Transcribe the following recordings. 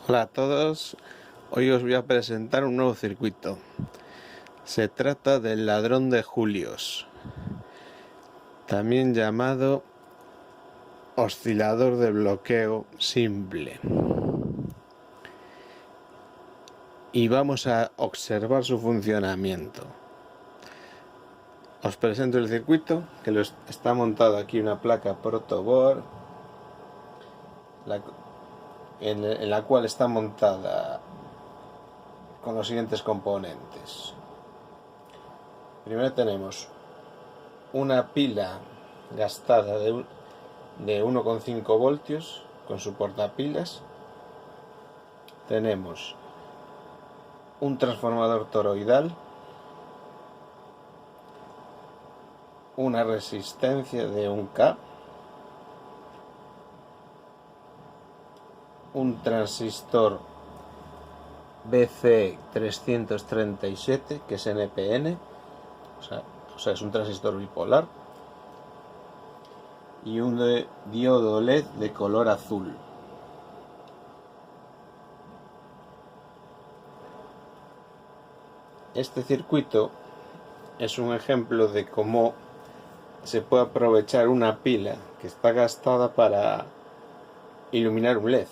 Hola a todos, hoy os voy a presentar un nuevo circuito. Se trata del ladrón de Julios, también llamado oscilador de bloqueo simple. Y vamos a observar su funcionamiento. Os presento el circuito, que está montado aquí una placa protoboard, en la cual está montada con los siguientes componentes. Primero tenemos una pila gastada de 1,5 voltios con su portapilas. Tenemos un transformador toroidal, una resistencia de 1K, un transistor BC337 que es NPN, o sea, es un transistor bipolar, y un diodo LED de color azul. Este circuito es un ejemplo de cómo se puede aprovechar una pila que está gastada para iluminar un LED,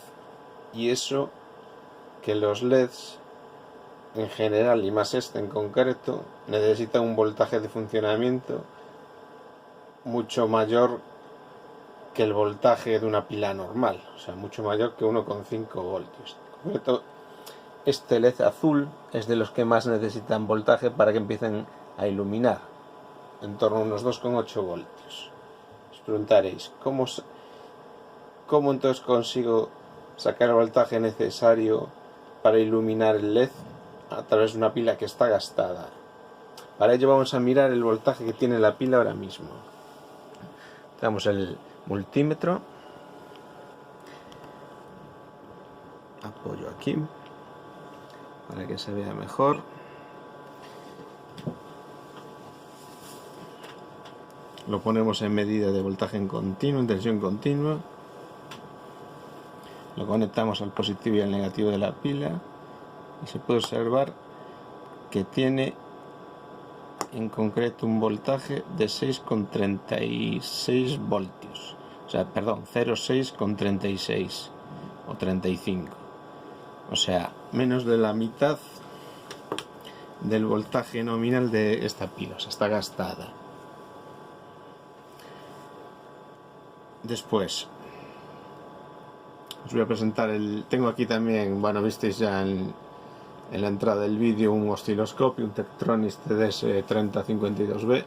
y eso que los LEDs en general, y más este en concreto, necesitan un voltaje de funcionamiento mucho mayor que el voltaje de una pila normal, o sea, mucho mayor que 1,5 voltios. En concreto, este LED azul es de los que más necesitan voltaje para que empiecen a iluminar, en torno a unos 2,8 voltios. Os preguntaréis, ¿cómo entonces consigo sacar el voltaje necesario para iluminar el LED a través de una pila que está gastada? Para ello vamos a mirar el voltaje que tiene la pila ahora mismo. Tenemos el multímetro, apoyo aquí para que se vea mejor. Lo ponemos en medida de voltaje en continuo, en tensión continua. Lo conectamos al positivo y al negativo de la pila y se puede observar que tiene en concreto un voltaje de 6,36 voltios, o sea, perdón, 0,6,36 o 35, o sea, menos de la mitad del voltaje nominal de esta pila, o sea, está gastada. Después os voy a presentar tengo aquí también, bueno, visteis ya en la entrada del vídeo, un osciloscopio, un Tektronix TDS3052B,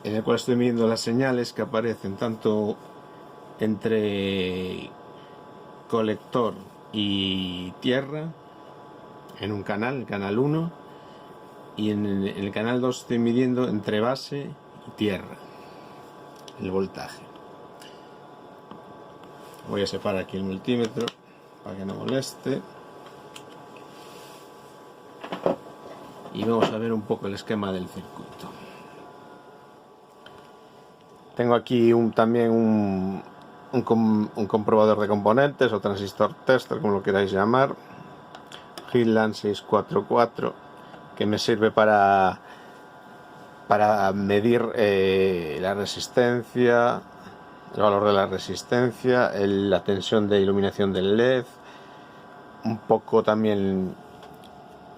en el cual estoy midiendo las señales que aparecen tanto entre colector y tierra en un canal, el canal 1, y en el canal 2 estoy midiendo entre base y tierra el voltaje. Voy a separar aquí el multímetro para que no moleste. Y vamos a ver un poco el esquema del circuito. Tengo aquí también un comprobador de componentes o transistor tester, como lo queráis llamar, Hilland 644, que me sirve para medir la resistencia, el valor de la resistencia, la tensión de iluminación del LED, un poco también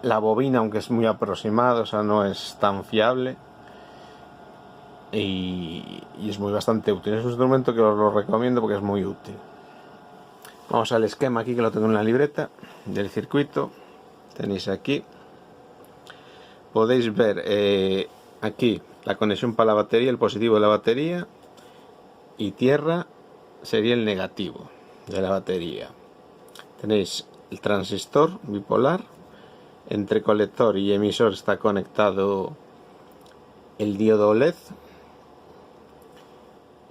la bobina, aunque es muy aproximado, o sea, no es tan fiable, y es bastante útil. Es un instrumento que os lo recomiendo porque es muy útil. Vamos al esquema aquí, que lo tengo en la libreta del circuito. Tenéis aquí, podéis ver aquí la conexión para la batería, el positivo de la batería, y tierra sería el negativo de la batería. Tenéis el transistor bipolar, entre colector y emisor está conectado el diodo LED,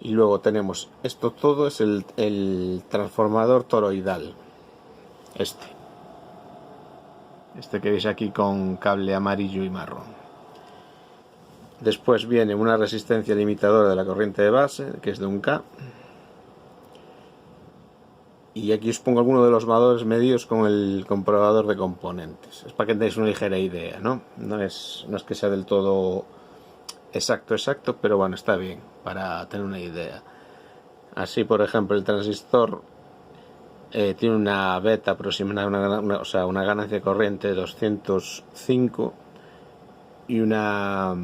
y luego tenemos esto todo, es el transformador toroidal, este que veis aquí con cable amarillo y marrón. Después viene una resistencia limitadora de la corriente de base, que es de 1K, Y aquí os pongo algunos de los valores medidos con el comprobador de componentes. Es para que tengáis una ligera idea, ¿no? No es que sea del todo exacto, pero bueno, está bien para tener una idea. Así, por ejemplo, el transistor tiene una beta aproximada, una ganancia corriente de 205 y una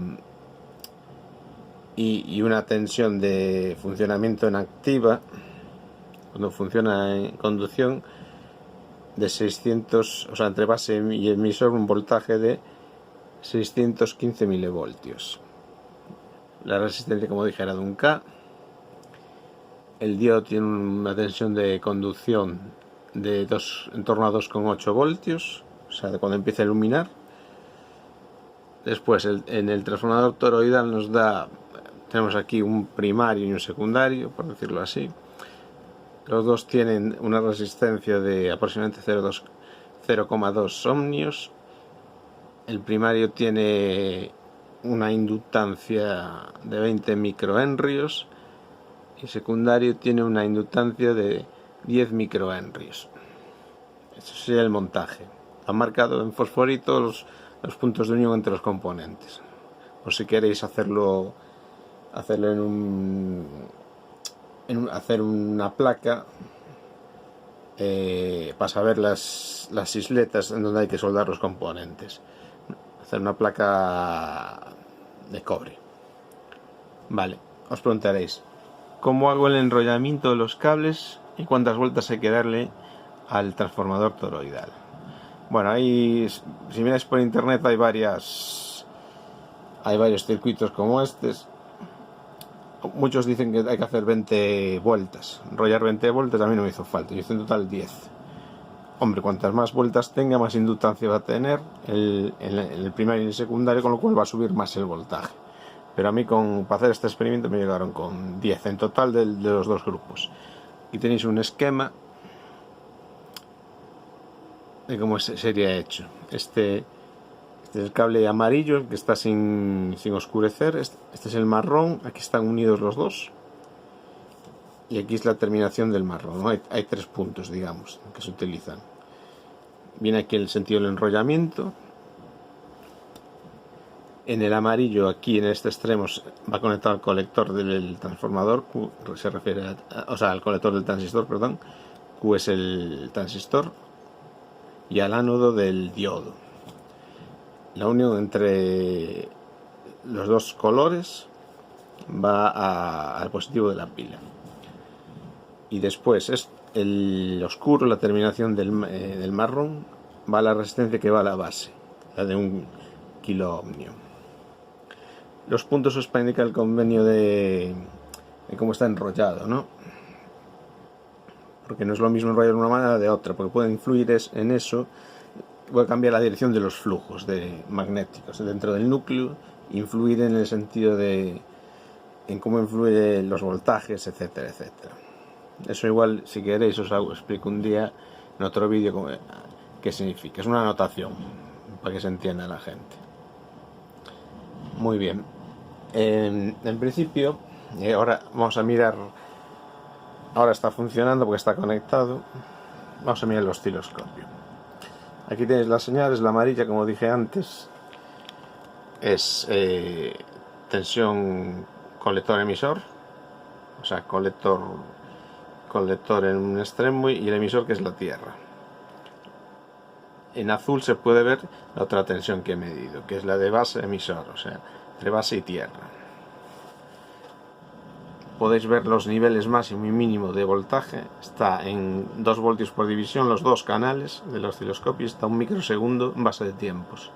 tensión de funcionamiento en activa, cuando funciona en conducción, de 600, o sea, entre base y emisor, un voltaje de 615 milivoltios. La resistencia, como dije, era de 1K. El diodo tiene una tensión de conducción de en torno a 2,8 voltios, o sea, de cuando empieza a iluminar. Después, en el transformador toroidal tenemos aquí un primario y un secundario, por decirlo así. Los dos tienen una resistencia de aproximadamente 0,2 ohmios. El primario tiene una inductancia de 20 microhenrios y el secundario tiene una inductancia de 10 microhenrios. Eso sería el montaje. Han marcado en fosforito los puntos de unión entre los componentes. Por si queréis hacerlo hacer una placa para saber las isletas en donde hay que soldar los componentes. Hacer una placa de cobre. Vale, os preguntaréis, ¿cómo hago el enrollamiento de los cables y cuántas vueltas hay que darle al transformador toroidal? Bueno, ahí, si miráis por internet, hay varios circuitos como estos. Muchos dicen que hay que hacer 20 vueltas. Enrollar 20 vueltas a mí no me hizo falta. Yo hice en total 10. Hombre, cuantas más vueltas tenga, más inductancia va a tener en el primario y el secundario, con lo cual va a subir más el voltaje. Pero a mí, para hacer este experimento, me llegaron con 10 en total de los dos grupos. Aquí tenéis un esquema de cómo sería hecho. Este es el cable amarillo, que está sin oscurecer. Este es el marrón. Aquí están unidos los dos. Y aquí es la terminación del marrón, ¿no? Hay 3 puntos, digamos, que se utilizan. Viene aquí el sentido del enrollamiento. En el amarillo, aquí en este extremo, va conectado al colector del transformador. Q se refiere al colector del transistor, perdón. Q es el transistor. Y al ánodo del diodo. La unión entre los dos colores va al positivo de la pila. Y después es el oscuro, la terminación del marrón, va a la resistencia que va a la base, la de 1 kilo ohmio. Los puntos os indica el convenio de cómo está enrollado, ¿no? Porque no es lo mismo enrollar de una manera de otra, porque puede influir en eso. Puede cambiar la dirección de los flujos magnéticos dentro del núcleo, influir en el sentido en cómo influyen los voltajes, etcétera, etcétera. Eso igual, si queréis, os explico un día en otro vídeo qué significa. Es una anotación para que se entienda la gente. Muy bien. En principio, ahora vamos a mirar. Ahora está funcionando porque está conectado. Vamos a mirar el osciloscopio. Aquí tenéis las señales. La amarilla, como dije antes, es tensión colector-emisor, o sea, colector en un extremo y el emisor, que es la tierra. En azul se puede ver la otra tensión que he medido, que es la de base-emisor, o sea, entre base y tierra. Podéis ver los niveles máximo y mínimo de voltaje. Está en 2 voltios por división los dos canales del osciloscopio. Está 1 microsegundo en base de tiempos.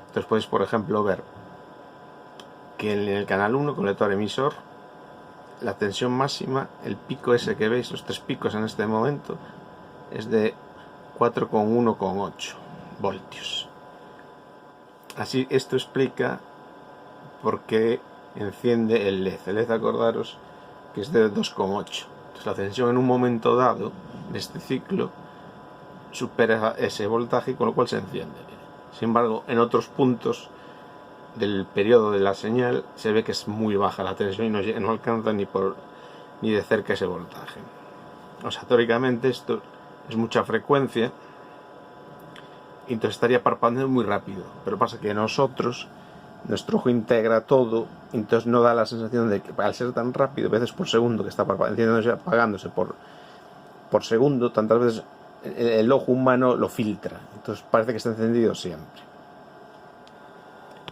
Entonces podéis, por ejemplo, ver que en el canal 1, colector emisor, la tensión máxima, el pico ese que veis, los 3 picos en este momento, es de 4,1,8 voltios. Así, esto explica por qué enciende el LED. El LED, acordaros que es de 2,8. Entonces la tensión en un momento dado de este ciclo supera ese voltaje, con lo cual se enciende. Sin embargo, en otros puntos del periodo de la señal se ve que es muy baja la tensión y no alcanza ni de cerca ese voltaje. O sea, teóricamente esto es mucha frecuencia, y entonces estaría parpadeando muy rápido. Pero pasa que nosotros, nuestro ojo integra todo, entonces no da la sensación de que al ser tan rápido, veces por segundo, que está parpadeándose, apagándose por segundo, tantas veces el ojo humano lo filtra. Entonces parece que está encendido siempre.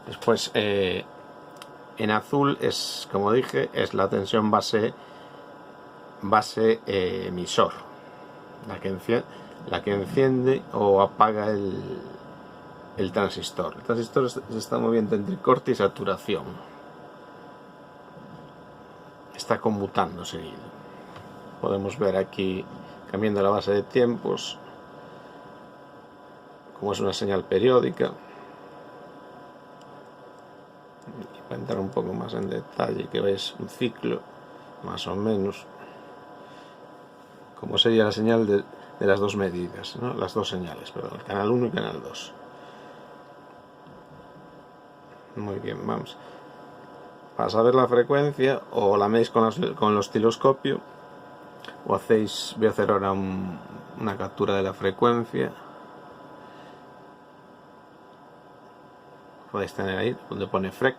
Después, en azul es, como dije, es la tensión base emisor, la que enciende o apaga el transistor. El transistor se está moviendo entre corte y saturación. Está conmutando seguido. Podemos ver aquí, cambiando la base de tiempos, como es una señal periódica. Para entrar un poco más en detalle, que veis un ciclo, más o menos, como sería la señal de las dos medidas, ¿no? Las dos señales, perdón, el canal 1 y canal 2. Muy bien, vamos. Para saber la frecuencia, o la medís con el osciloscopio, o hacéis, voy a hacer ahora una captura de la frecuencia. Podéis tener ahí, donde pone FREC,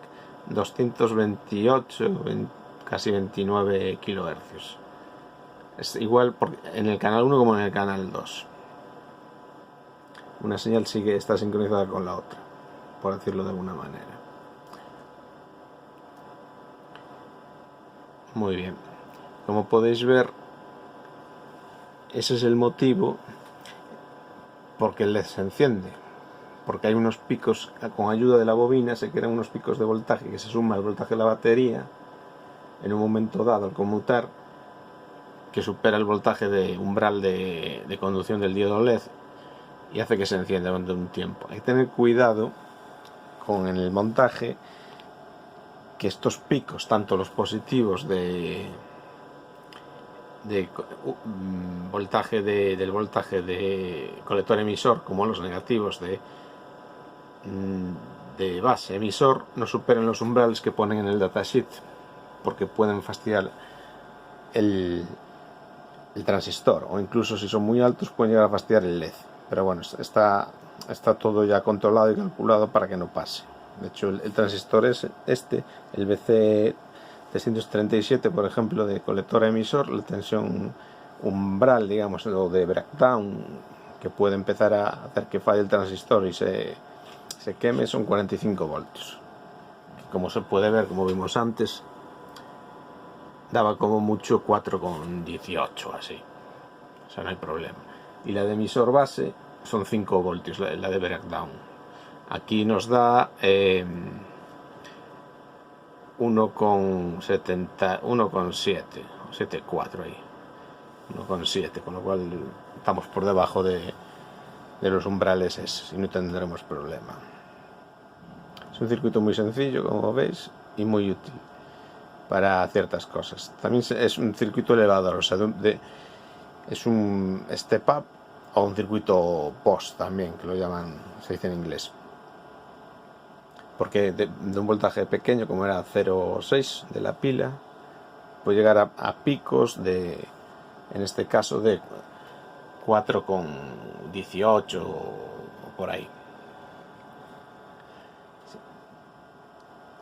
228, casi 29 kHz. Es igual en el canal 1 como en el canal 2. Una señal está sincronizada con la otra, por decirlo de alguna manera. Muy bien. Como podéis ver, ese es el motivo porque el LED se enciende. Porque hay unos picos, con ayuda de la bobina se crean unos picos de voltaje que se suma al voltaje de la batería en un momento dado al conmutar, que supera el voltaje de umbral de conducción del diodo LED y hace que se encienda durante un tiempo. Hay que tener cuidado con el montaje, que estos picos, tanto los positivos del voltaje de colector emisor como los negativos de base emisor, no superen los umbrales que ponen en el datasheet, porque pueden fastidiar el transistor, o incluso si son muy altos pueden llegar a fastidiar el LED. Pero bueno, está todo ya controlado y calculado para que no pase. De hecho, el transistor es el BC337, por ejemplo, de colector emisor, la tensión umbral, digamos, o de breakdown, que puede empezar a hacer que falle el transistor y se queme, son 45 voltios. Como se puede ver, como vimos antes, daba como mucho 4,18 así. O sea, no hay problema. Y la de emisor base son 5 voltios, la de breakdown. Aquí nos da 1,7, 7,4 ahí. 1,7, con lo cual estamos por debajo de los umbrales esos y no tendremos problema. Es un circuito muy sencillo, como veis, y muy útil para ciertas cosas. También es un circuito elevador, o sea, es un step up o un circuito post también, que lo llaman, se dice en inglés. Porque de un voltaje pequeño, como era 0,6 de la pila, puede llegar a picos en este caso, de 4,18 o por ahí.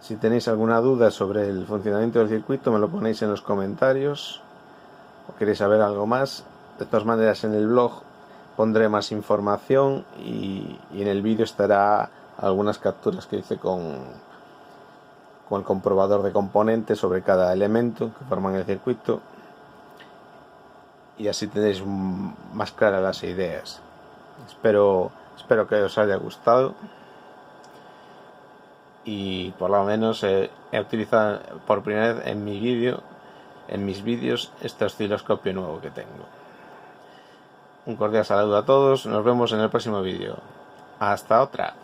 Si tenéis alguna duda sobre el funcionamiento del circuito, me lo ponéis en los comentarios, o queréis saber algo más. De todas maneras, en el blog pondré más información y en el vídeo estará algunas capturas que hice con el comprobador de componentes sobre cada elemento que forman el circuito, y así tenéis más claras las ideas. Espero que os haya gustado, y por lo menos he utilizado por primera vez en mis vídeos este osciloscopio nuevo que tengo. Un cordial saludo a todos, nos vemos en el próximo vídeo. Hasta otra.